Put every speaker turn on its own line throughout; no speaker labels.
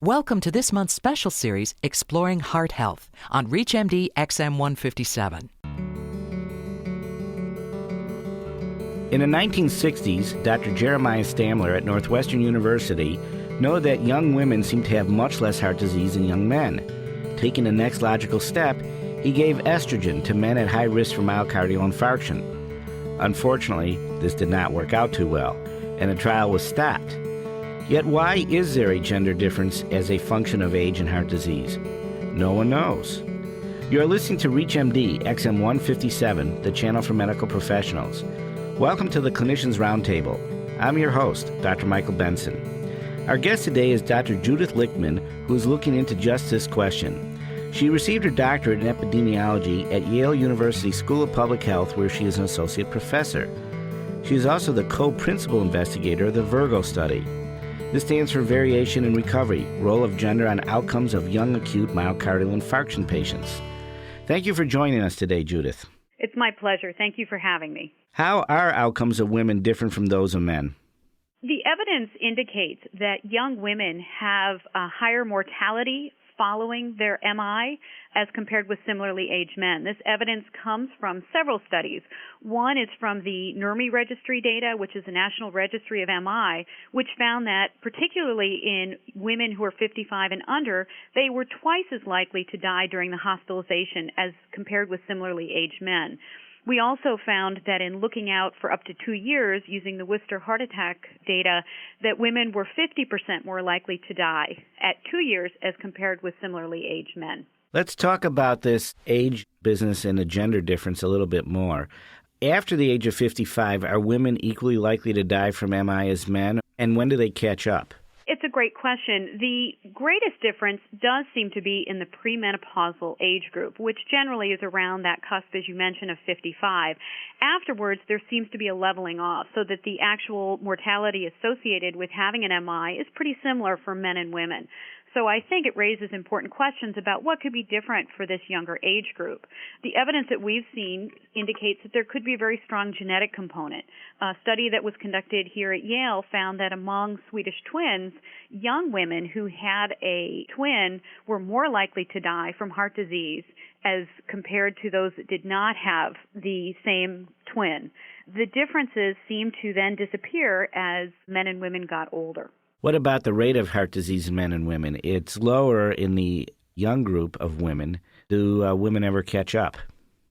Welcome to this month's special series, Exploring Heart Health, on ReachMD XM157.
In the 1960s, Dr. Jeremiah Stamler at Northwestern University noted that young women seem to have much less heart disease than young men. Taking the next logical step, he gave estrogen to men at high risk for myocardial infarction. Unfortunately, this did not work out too well, and the trial was stopped. Yet why is there a gender difference as a function of age and heart disease? No one knows. You are listening to ReachMD XM157, the channel for medical professionals. Welcome to the Clinicians Roundtable. I'm your host, Dr. Michael Benson. Our guest today is Dr. Judith Lichtman, who is looking into just this question. She received her doctorate in epidemiology at Yale University School of Public Health, where she is an associate professor. She is also the co-principal investigator of the Virgo study. This stands for Variation in Recovery, Role of Gender on Outcomes of Young Acute Myocardial Infarction Patients. Thank you for joining us today, Judith.
It's my pleasure. Thank you for having me.
How are outcomes of women different from those of men?
The evidence indicates that young women have a higher mortality following their MI as compared with similarly aged men. This evidence comes from several studies. One is from the NERMI registry data, which is the National Registry of MI, which found that particularly in women who are 55 and under, they were twice as likely to die during the hospitalization as compared with similarly aged men. We also found that in looking out for up to 2 years using the Worcester heart attack data, that women were 50% more likely to die at 2 years as compared with similarly aged men.
Let's talk about this age business and the gender difference a little bit more. After the age of 55, are women equally likely to die from MI as men, and when do they catch up?
It's a great question. The greatest difference does seem to be in the premenopausal age group, which generally is around that cusp, as you mentioned, of 55. Afterwards, there seems to be a leveling off, so that the actual mortality associated with having an MI is pretty similar for men and women. So I think it raises important questions about what could be different for this younger age group. The evidence that we've seen indicates that there could be a very strong genetic component. A study that was conducted here at Yale found that among Swedish twins, young women who had a twin were more likely to die from heart disease as compared to those that did not have the same twin. The differences seem to then disappear as men and women got older.
What about the rate of heart disease in men and women? It's lower in the young group of women. Do women ever catch up?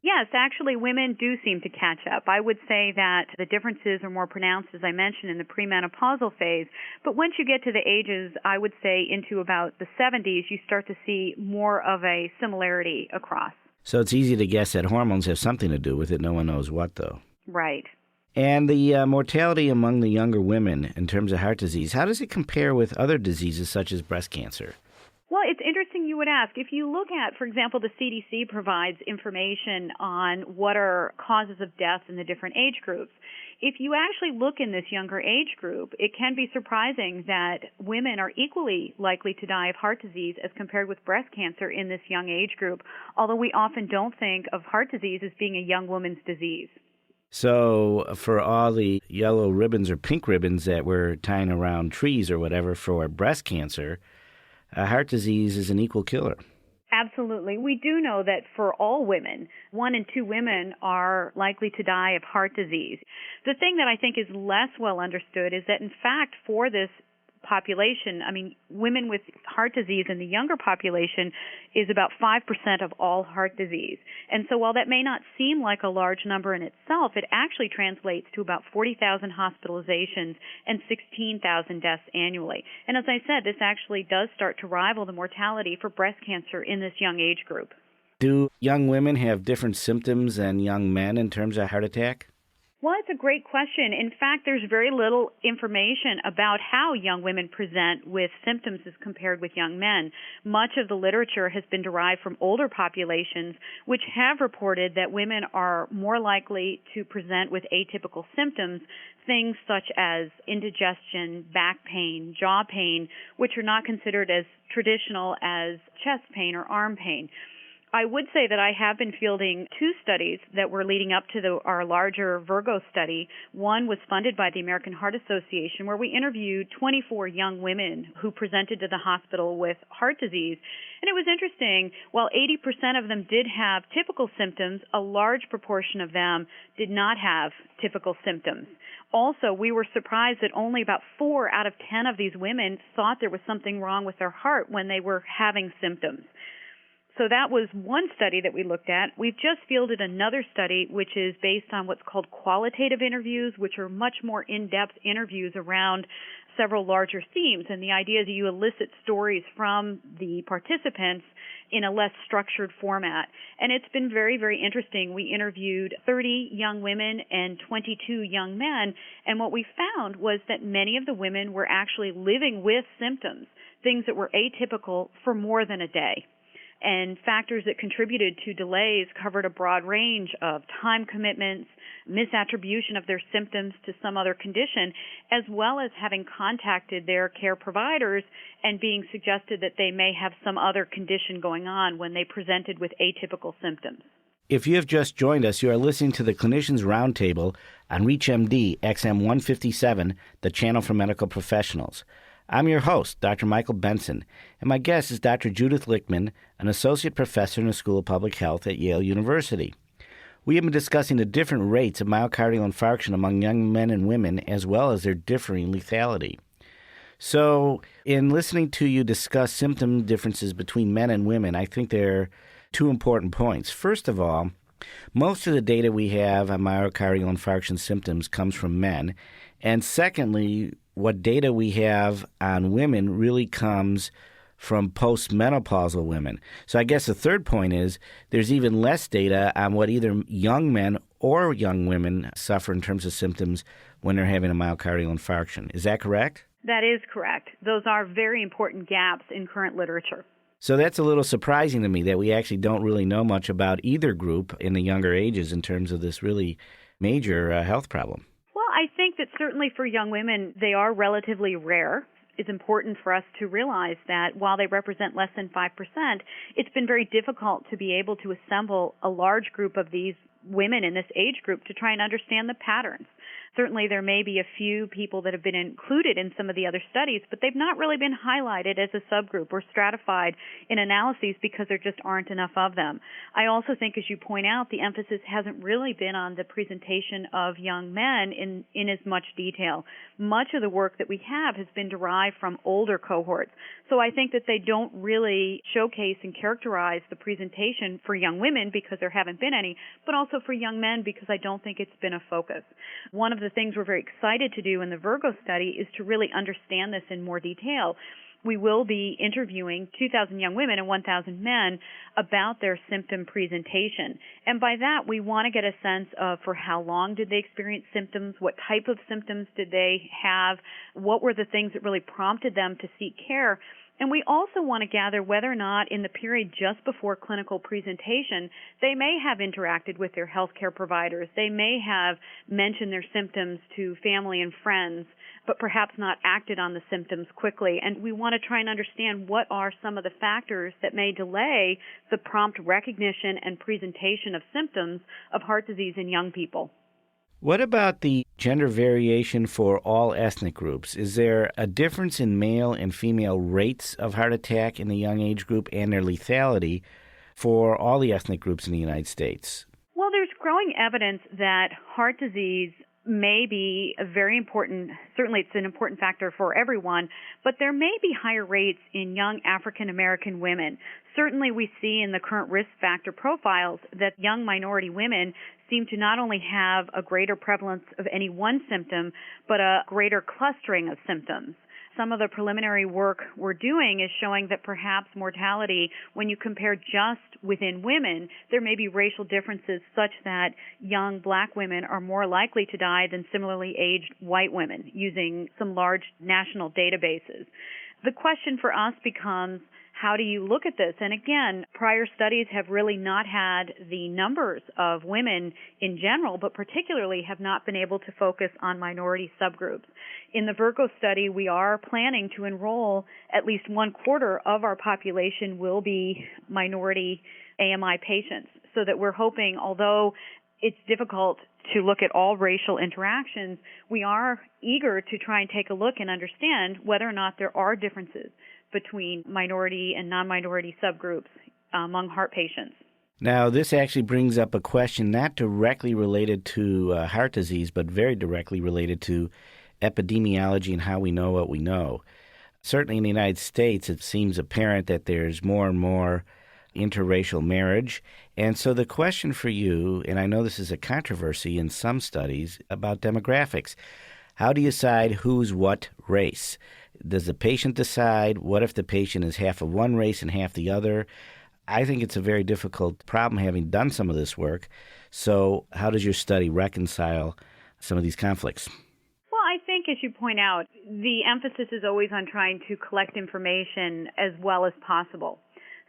Yes, actually, women do seem to catch up. I would say that the differences are more pronounced, as I mentioned, in the premenopausal phase. But once you get to the ages, I would say into about the 70s, you start to see more of a similarity across.
So it's easy to guess that hormones have something to do with it. No one knows what, though.
Right.
And the mortality among the younger women in terms of heart disease, how does it compare with other diseases such as breast cancer?
Well, it's interesting you would ask. If you look at, for example, the CDC provides information on what are causes of death in the different age groups. If you actually look in this younger age group, it can be surprising that women are equally likely to die of heart disease as compared with breast cancer in this young age group, although we often don't think of heart disease as being a young woman's disease.
So for all the yellow ribbons or pink ribbons that we're tying around trees or whatever for breast cancer, heart disease is an equal killer.
Absolutely. We do know that for all women, 1 in 2 women are likely to die of heart disease. The thing that I think is less well understood is that, in fact, for this population, women with heart disease in the younger population is about 5% of all heart disease. And so while that may not seem like a large number in itself, it actually translates to about 40,000 hospitalizations and 16,000 deaths annually. And as I said, this actually does start to rival the mortality for breast cancer in this young age group.
Do young women have different symptoms than young men in terms of heart attack?
Well, it's a great question. In fact, there's very little information about how young women present with symptoms as compared with young men. Much of the literature has been derived from older populations, which have reported that women are more likely to present with atypical symptoms, things such as indigestion, back pain, jaw pain, which are not considered as traditional as chest pain or arm pain. I would say that I have been fielding two studies that were leading up to our larger Virgo study. One was funded by the American Heart Association, where we interviewed 24 young women who presented to the hospital with heart disease. And it was interesting, while 80% of them did have typical symptoms, a large proportion of them did not have typical symptoms. Also, we were surprised that only about 4 out of 10 of these women thought there was something wrong with their heart when they were having symptoms. So that was one study that we looked at. We've just fielded another study, which is based on what's called qualitative interviews, which are much more in-depth interviews around several larger themes. And the idea is that you elicit stories from the participants in a less structured format. And it's been very, very interesting. We interviewed 30 young women and 22 young men. And what we found was that many of the women were actually living with symptoms, things that were atypical, for more than a day. And factors that contributed to delays covered a broad range of time commitments, misattribution of their symptoms to some other condition, as well as having contacted their care providers and being suggested that they may have some other condition going on when they presented with atypical symptoms.
If you have just joined us, you are listening to the Clinicians Roundtable on ReachMD XM 157, the channel for medical professionals. I'm your host, Dr. Michael Benson, and my guest is Dr. Judith Lichtman, an associate professor in the School of Public Health at Yale University. We have been discussing the different rates of myocardial infarction among young men and women, as well as their differing lethality. So, in listening to you discuss symptom differences between men and women, I think there are two important points. First of all, most of the data we have on myocardial infarction symptoms comes from men. And secondly, what data we have on women really comes from postmenopausal women. So I guess the third point is there's even less data on what either young men or young women suffer in terms of symptoms when they're having a myocardial infarction. Is that correct?
That is correct. Those are very important gaps in current literature.
So that's a little surprising to me that we actually don't really know much about either group in the younger ages in terms of this really major health problem.
I think that certainly for young women, they are relatively rare. It's important for us to realize that while they represent less than 5%, it's been very difficult to be able to assemble a large group of these women in this age group to try and understand the patterns. Certainly there may be a few people that have been included in some of the other studies, but they've not really been highlighted as a subgroup or stratified in analyses because there just aren't enough of them. I also think, as you point out, the emphasis hasn't really been on the presentation of young men in as much detail. Much of the work that we have has been derived from older cohorts. So I think that they don't really showcase and characterize the presentation for young women because there haven't been any, but also for young men because I don't think it's been a focus. One of the things we're very excited to do in the Virgo study is to really understand this in more detail. We will be interviewing 2,000 young women and 1,000 men about their symptom presentation. And by that, we want to get a sense of for how long did they experience symptoms, what type of symptoms did they have, what were the things that really prompted them to seek care. And we also want to gather whether or not in the period just before clinical presentation, they may have interacted with their healthcare providers. They may have mentioned their symptoms to family and friends, but perhaps not acted on the symptoms quickly. And we want to try and understand what are some of the factors that may delay the prompt recognition and presentation of symptoms of heart disease in young people.
What about the gender variation for all ethnic groups? Is there a difference in male and female rates of heart attack in the young age group and their lethality for all the ethnic groups in the United States?
Well, there's growing evidence that heart disease may be a very important, certainly it's an important factor for everyone, but there may be higher rates in young African American women. Certainly we see in the current risk factor profiles that young minority women seem to not only have a greater prevalence of any one symptom, but a greater clustering of symptoms. Some of the preliminary work we're doing is showing that perhaps mortality, when you compare just within women, there may be racial differences such that young black women are more likely to die than similarly aged white women using some large national databases. The question for us becomes, how do you look at this? And again, prior studies have really not had the numbers of women in general, but particularly have not been able to focus on minority subgroups. In the Virgo study, we are planning to enroll at least 1/4 of our population will be minority AMI patients, so that we're hoping, although it's difficult to look at all racial interactions, we are eager to try and take a look and understand whether or not there are differences between minority and non-minority subgroups among heart patients.
Now, this actually brings up a question not directly related to heart disease, but very directly related to epidemiology and how we know what we know. Certainly in the United States, it seems apparent that there's more and more interracial marriage. And so the question for you, and I know this is a controversy in some studies about demographics, how do you decide who's what race? Does the patient decide? What if the patient is half of one race and half the other? I think it's a very difficult problem having done some of this work. So how does your study reconcile some of these conflicts?
Well, I think, as you point out, the emphasis is always on trying to collect information as well as possible.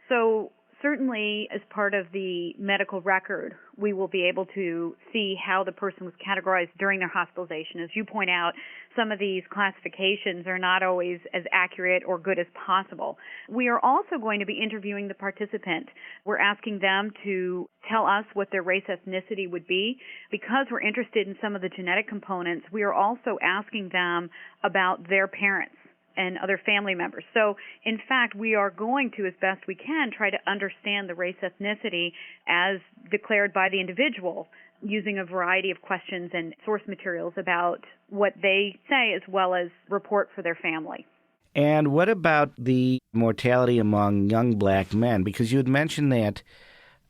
So certainly, as part of the medical record, we will be able to see how the person was categorized during their hospitalization. As you point out, some of these classifications are not always as accurate or good as possible. We are also going to be interviewing the participant. We're asking them to tell us what their race ethnicity would be. Because we're interested in some of the genetic components, we are also asking them about their parents and other family members. So, in fact, we are going to, as best we can, try to understand the race ethnicity as declared by the individual using a variety of questions and source materials about what they say as well as report for their family.
And what about the mortality among young black men? Because you had mentioned that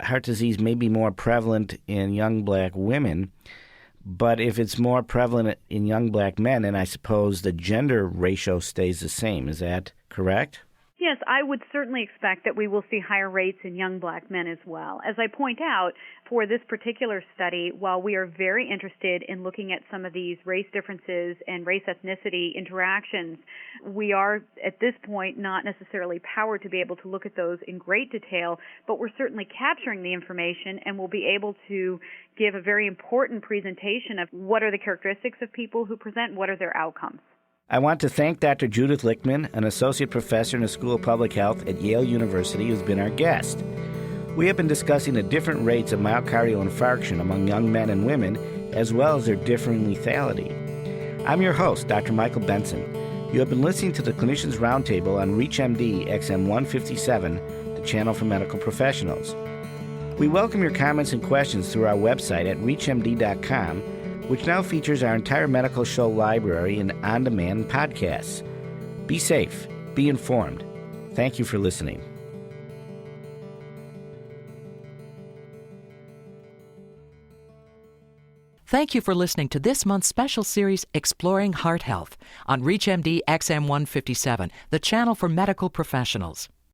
heart disease may be more prevalent in young black women. But if it's more prevalent in young black men, then I suppose the gender ratio stays the same. Is that correct?
Yes, I would certainly expect that we will see higher rates in young black men as well. As I point out, for this particular study, while we are very interested in looking at some of these race differences and race ethnicity interactions, we are at this point not necessarily powered to be able to look at those in great detail, but we're certainly capturing the information and will be able to give a very important presentation of what are the characteristics of people who present, what are their outcomes.
I want to thank Dr. Judith Lichtman, an associate professor in the School of Public Health at Yale University, who's been our guest. We have been discussing the different rates of myocardial infarction among young men and women, as well as their differing lethality. I'm your host, Dr. Michael Benson. You have been listening to the Clinicians Roundtable on ReachMD XM 157, the channel for medical professionals. We welcome your comments and questions through our website at reachmd.com, which now features our entire medical show library and on-demand podcasts. Be safe. Be informed. Thank you for listening.
Thank you for listening to this month's special series, Exploring Heart Health, on ReachMD XM 157, the channel for medical professionals.